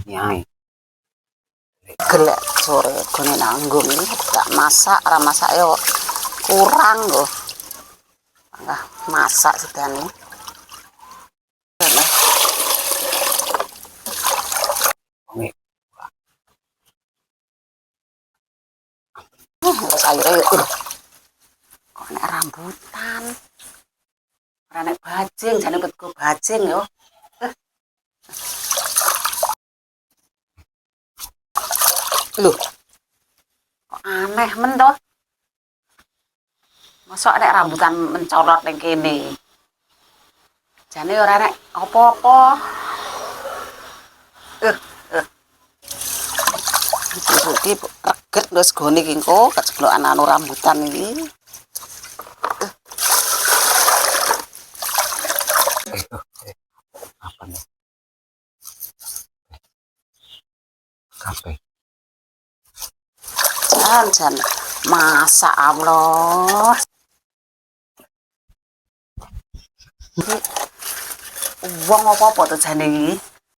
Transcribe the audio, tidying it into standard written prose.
Nyai. Gelek sore gone nanggung ini gak masak, ora masak yo kurang loh. Enggak masak sedane. Sayure kok nek rambutan. Ora nek bajing, jane petku bajing yo. Lho. Kok aneh men to? Mosok nek rambutan mencolot ning kene. Jane ora nek apa-apa. Iki reget lho segone iki engko keceblokan anu rambutan iki. Apa nih? Kape? Jan masak Allah. Wong apa-apa to jane iki?